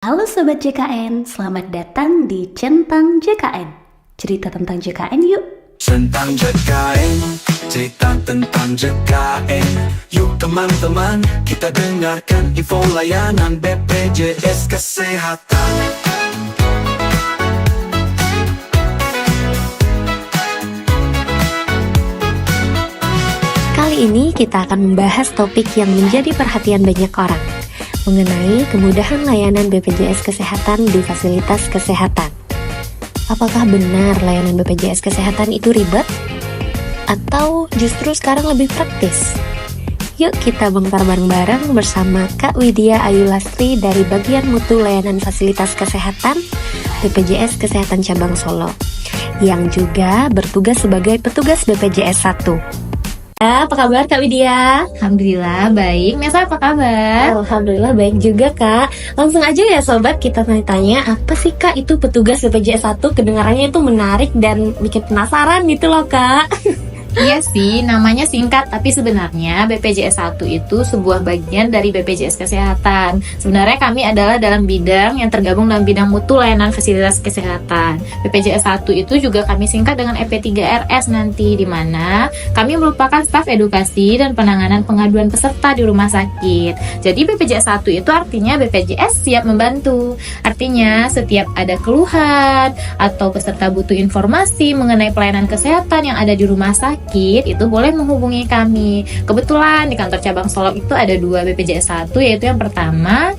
Halo Sobat JKN, selamat datang di Centang JKN. Cerita tentang JKN yuk. Centang JKN, cerita tentang JKN. Yuk teman-teman, kita dengarkan info layanan BPJS Kesehatan. Kali ini kita akan membahas topik yang menjadi perhatian banyak orang, mengenai kemudahan layanan BPJS Kesehatan di fasilitas kesehatan. Apakah benar layanan BPJS Kesehatan itu ribet? Atau justru sekarang lebih praktis? Yuk kita bongkar bareng-bareng bersama Kak Widya Ayu Lastri dari Bagian Mutu Layanan Fasilitas Kesehatan BPJS Kesehatan Cabang Solo, yang juga bertugas sebagai petugas BPJS 1. Apa kabar Kak Widya? Alhamdulillah baik. Nesa apa kabar? Alhamdulillah baik juga Kak. Langsung aja ya sobat, kita tanya-tanya apa sih Kak itu petugas BPJS 1? Kedengarannya itu menarik dan bikin penasaran gitu loh Kak. Iya sih, namanya singkat, tapi sebenarnya BPJS 1 itu sebuah bagian dari BPJS Kesehatan. Sebenarnya kami adalah dalam bidang yang tergabung dalam bidang mutu layanan fasilitas kesehatan. BPJS 1 itu juga kami singkat dengan EP3RS nanti, di mana kami merupakan staf edukasi dan penanganan pengaduan peserta di rumah sakit. Jadi BPJS 1 itu artinya BPJS siap membantu. Artinya setiap ada keluhan atau peserta butuh informasi mengenai pelayanan kesehatan yang ada di rumah sakit, itu boleh menghubungi kami. Kebetulan di kantor cabang Solo itu ada 2 BPJS 1, yaitu yang pertama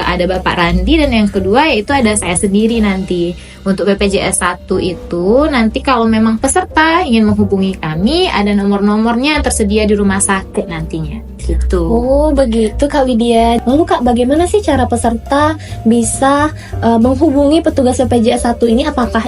ada Bapak Randi, dan yang kedua yaitu ada saya sendiri nanti. Untuk BPJS 1 itu nanti kalau memang peserta ingin menghubungi kami, ada nomor-nomornya tersedia di rumah sakit nantinya gitu. Oh begitu Kak Widya. Lalu Kak, bagaimana sih cara peserta bisa menghubungi petugas BPJS 1 ini? Apakah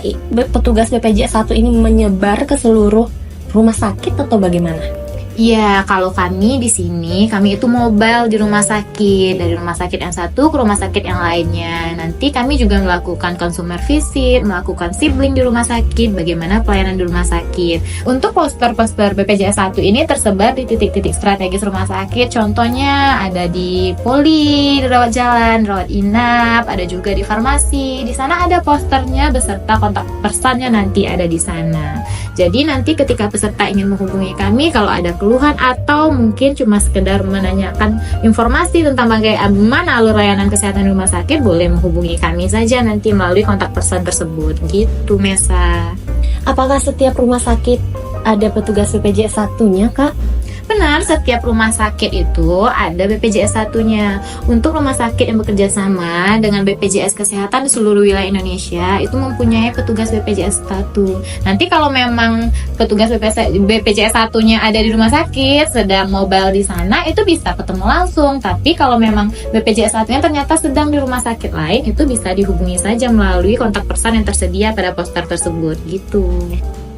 petugas BPJS 1 ini menyebar ke seluruh rumah sakit atau bagaimana? Ya, kalau kami di sini, kami itu mobile di rumah sakit, dari rumah sakit yang satu ke rumah sakit yang lainnya. Nanti kami juga melakukan consumer visit, melakukan sibling di rumah sakit, bagaimana pelayanan di rumah sakit. Untuk poster-poster BPJS 1 ini tersebar di titik-titik strategis rumah sakit. Contohnya ada di poli, di rawat jalan, rawat inap, ada juga di farmasi. Di sana ada posternya beserta kontak personnya nanti ada di sana. Jadi nanti ketika peserta ingin menghubungi kami, kalau ada keluhan atau mungkin cuma sekedar menanyakan informasi tentang bagaimana alur layanan kesehatan di rumah sakit, boleh menghubungi kami saja nanti melalui kontak person tersebut gitu Mesa. Apakah setiap rumah sakit ada petugas BPJS 1-nya Kak? Benar, setiap rumah sakit itu ada BPJS 1-nya. Untuk rumah sakit yang bekerja sama dengan BPJS Kesehatan di seluruh wilayah Indonesia itu mempunyai petugas BPJS 1. Nanti kalau memang petugas BPJS 1-nya ada di rumah sakit, sedang mobile di sana, itu bisa ketemu langsung. Tapi kalau memang BPJS 1-nya ternyata sedang di rumah sakit lain, itu bisa dihubungi saja melalui kontak person yang tersedia pada poster tersebut gitu.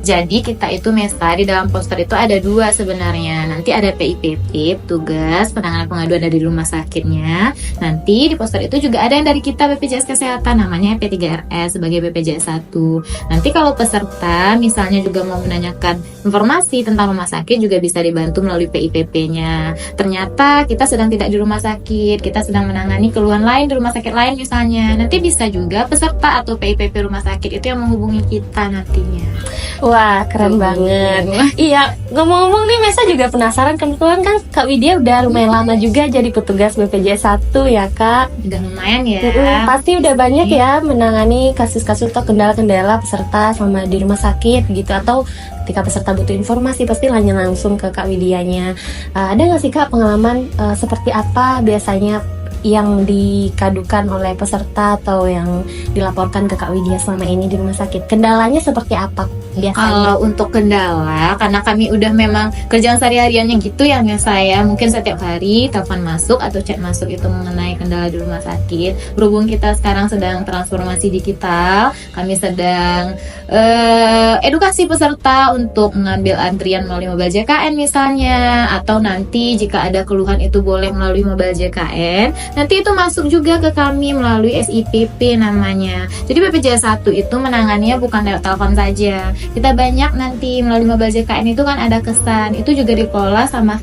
Jadi kita itu Mesa, di dalam poster itu ada 2 sebenarnya. Nanti ada PIPP, petugas penanganan pengaduan dari rumah sakitnya. Nanti di poster itu juga ada yang dari kita BPJS Kesehatan, namanya EP3RS sebagai BPJS 1. Nanti kalau peserta misalnya juga mau menanyakan informasi tentang rumah sakit, juga bisa dibantu melalui PIPP-nya. Ternyata kita sedang tidak di rumah sakit, kita sedang menangani keluhan lain di rumah sakit lain misalnya. Nanti bisa juga peserta atau PIPP rumah sakit itu yang menghubungi kita nantinya. Wah, keren banget. Iya, ngomong-ngomong nih Mesa juga penasaran, kebetulan kan Kak Widya udah lumayan lama juga jadi petugas BPJS 1 ya Kak. Udah lumayan ya. Pasti udah banyak ya menangani kasus-kasus atau kendala-kendala peserta sama di rumah sakit gitu, atau ketika peserta butuh informasi pasti nanya langsung ke Kak Widyanya. Ada nggak sih Kak pengalaman seperti apa biasanya yang dikadukan oleh peserta atau yang dilaporkan ke Kak Widya selama ini di rumah sakit? Kendalanya seperti apa biasanya? Kalau untuk kendala, karena kami udah memang kerjaan sehari-hariannya gitu ya saya, mungkin setiap hari telepon masuk atau chat masuk itu mengenai kendala di rumah sakit. Berhubung kita sekarang sedang transformasi digital, kami sedang edukasi peserta untuk mengambil antrian melalui mobile JKN misalnya, atau nanti jika ada keluhan itu boleh melalui mobile JKN. nanti itu masuk juga ke kami melalui SIPP namanya. Jadi BPJS 1 itu menanganinya bukan lewat telepon saja. Kita banyak nanti melalui mobile JKN itu kan ada kesan, itu juga dikelola sama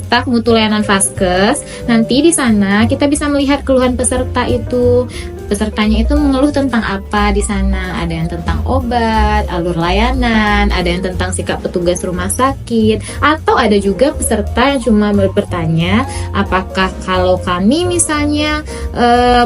staf mutu layanan Vaskes. Nanti di sana kita bisa melihat keluhan peserta itu. Pesertanya itu mengeluh tentang apa di sana. Ada yang tentang obat, alur layanan, ada yang tentang sikap petugas rumah sakit, atau ada juga peserta yang cuma bertanya, apakah kalau kami misalnya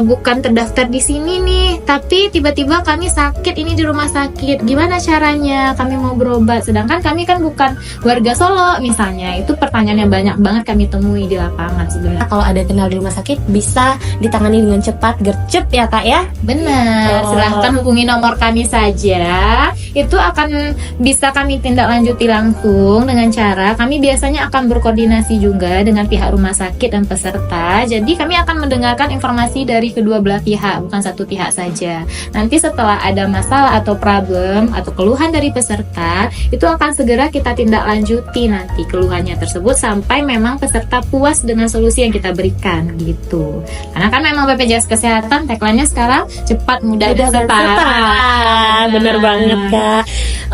bukan terdaftar di sini nih, tapi tiba-tiba kami sakit ini di rumah sakit, gimana caranya kami mau berobat? Sedangkan kami kan bukan warga Solo misalnya. Itu pertanyaan yang banyak banget kami temui di lapangan sebenarnya. Kalau ada kendala di rumah sakit bisa ditangani dengan cepat, gercep ya Kak ya? Benar, silahkan hubungi nomor kami saja. Itu akan bisa kami tindak lanjuti langsung dengan cara kami biasanya akan berkoordinasi juga dengan pihak rumah sakit dan peserta. Jadi kami akan mendengarkan informasi dari kedua belah pihak, bukan satu pihak saja. Nanti setelah ada masalah atau problem atau keluhan dari peserta, itu akan segera kita tindak lanjuti nanti keluhannya tersebut sampai memang peserta puas dengan solusi yang kita berikan gitu. Karena kan memang BPJS Kesehatan tagline-nya sekarang cepat, mudah, dan setara. Bener banget Kak.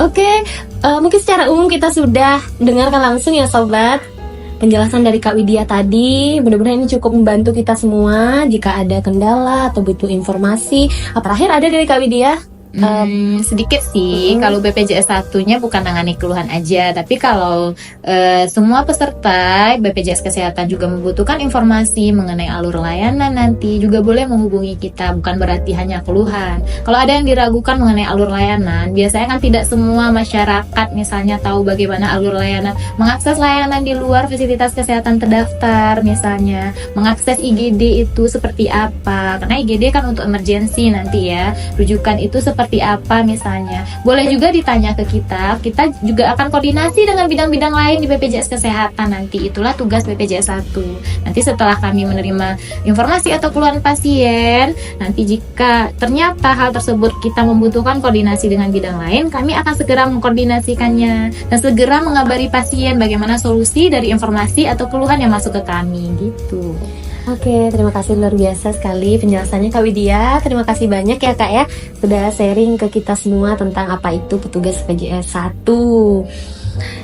Oke, mungkin secara umum kita sudah dengarkan langsung ya sobat penjelasan dari Kak Widya tadi. Mudah-mudahan ini cukup membantu kita semua jika ada kendala atau butuh informasi. Terakhir ada dari Kak Widya? Sedikit sih, kalau BPJS 1-nya bukan nangani keluhan aja, tapi kalau semua peserta BPJS Kesehatan juga membutuhkan informasi mengenai alur layanan nanti juga boleh menghubungi kita, bukan berarti hanya keluhan. Kalau ada yang diragukan mengenai alur layanan, biasanya kan tidak semua masyarakat misalnya tahu bagaimana alur layanan, mengakses layanan di luar fasilitas kesehatan terdaftar misalnya, mengakses IGD itu seperti apa, karena IGD kan untuk emergensi nanti ya, rujukan itu seperti apa misalnya. Boleh juga ditanya ke kita juga akan koordinasi dengan bidang-bidang lain di BPJS Kesehatan nanti. Itulah tugas BPJS 1. Nanti setelah kami menerima informasi atau keluhan pasien, nanti jika ternyata hal tersebut kita membutuhkan koordinasi dengan bidang lain, kami akan segera mengkoordinasikannya dan segera mengabari pasien bagaimana solusi dari informasi atau keluhan yang masuk ke kami gitu. Oke, terima kasih luar biasa sekali penjelasannya Kak Widya. Terima kasih banyak ya Kak ya sudah sharing ke kita semua tentang apa itu petugas BPJS 1.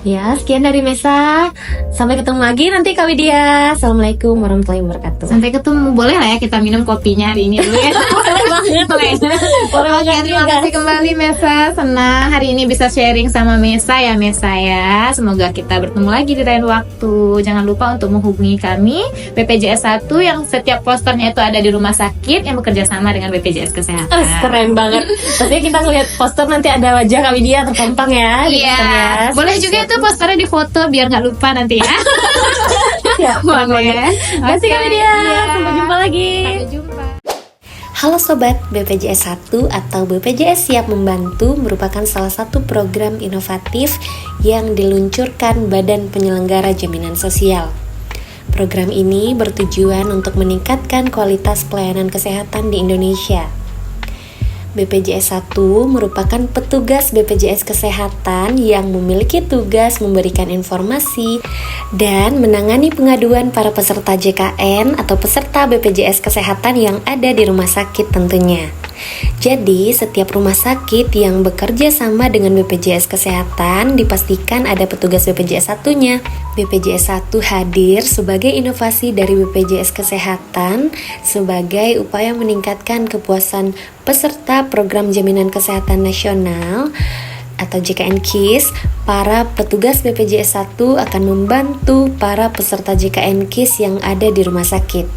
Ya, sekian dari Mesa. Sampai ketemu lagi nanti Kak Widya. Assalamualaikum warahmatullahi wabarakatuh. Sampai ketemu. Boleh lah ya kita minum kopinya hari ini dulu ya. Boleh banget. Oke, terima kasih kembali Mesa. Senang hari ini bisa sharing sama Mesa ya Mesa ya. Semoga kita bertemu lagi di lain waktu. Jangan lupa untuk menghubungi kami BPJS 1 yang setiap posternya itu ada di rumah sakit yang bekerja sama dengan BPJS Kesehatan. Keren banget. Pastinya kita ngeliat poster nanti ada wajah Kak Widya terpampang ya. Iya. Boleh juga itu posternya di foto biar nggak lupa nanti ya. Ya, boleh. Terima kasih Kak Widya. Sampai jumpa lagi. Sampai jumpa. Halo Sobat, BPJS 1 atau BPJS Siap Membantu merupakan salah satu program inovatif yang diluncurkan Badan Penyelenggara Jaminan Sosial. Program ini bertujuan untuk meningkatkan kualitas pelayanan kesehatan di Indonesia. BPJS 1 merupakan petugas BPJS Kesehatan yang memiliki tugas memberikan informasi dan menangani pengaduan para peserta JKN atau peserta BPJS Kesehatan yang ada di rumah sakit tentunya. Jadi, setiap rumah sakit yang bekerja sama dengan BPJS Kesehatan dipastikan ada petugas BPJS 1-nya. BPJS 1 hadir sebagai inovasi dari BPJS Kesehatan sebagai upaya meningkatkan kepuasan peserta Program Jaminan Kesehatan Nasional atau JKN-KIS. Para petugas BPJS 1 akan membantu para peserta JKN-KIS yang ada di rumah sakit.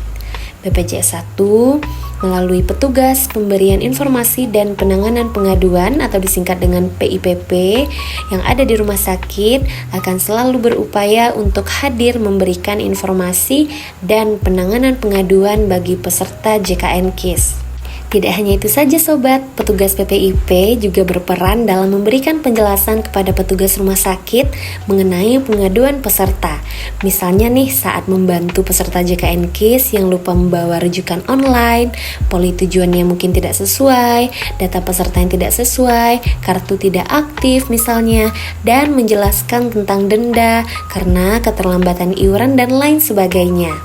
BPJS 1 melalui petugas pemberian informasi dan penanganan pengaduan atau disingkat dengan PIPP yang ada di rumah sakit akan selalu berupaya untuk hadir memberikan informasi dan penanganan pengaduan bagi peserta JKN-KIS. Tidak hanya itu saja Sobat, petugas PPIP juga berperan dalam memberikan penjelasan kepada petugas rumah sakit mengenai pengaduan peserta. Misalnya nih saat membantu peserta JKN-KIS yang lupa membawa rujukan online, poli tujuannya mungkin tidak sesuai, data peserta yang tidak sesuai, kartu tidak aktif misalnya, dan menjelaskan tentang denda karena keterlambatan iuran dan lain sebagainya.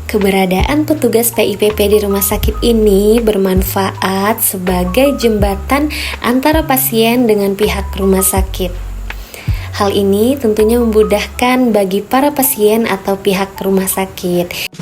Keberadaan petugas PIPP di rumah sakit ini bermanfaat sebagai jembatan antara pasien dengan pihak rumah sakit. Hal ini tentunya memudahkan bagi para pasien atau pihak rumah sakit.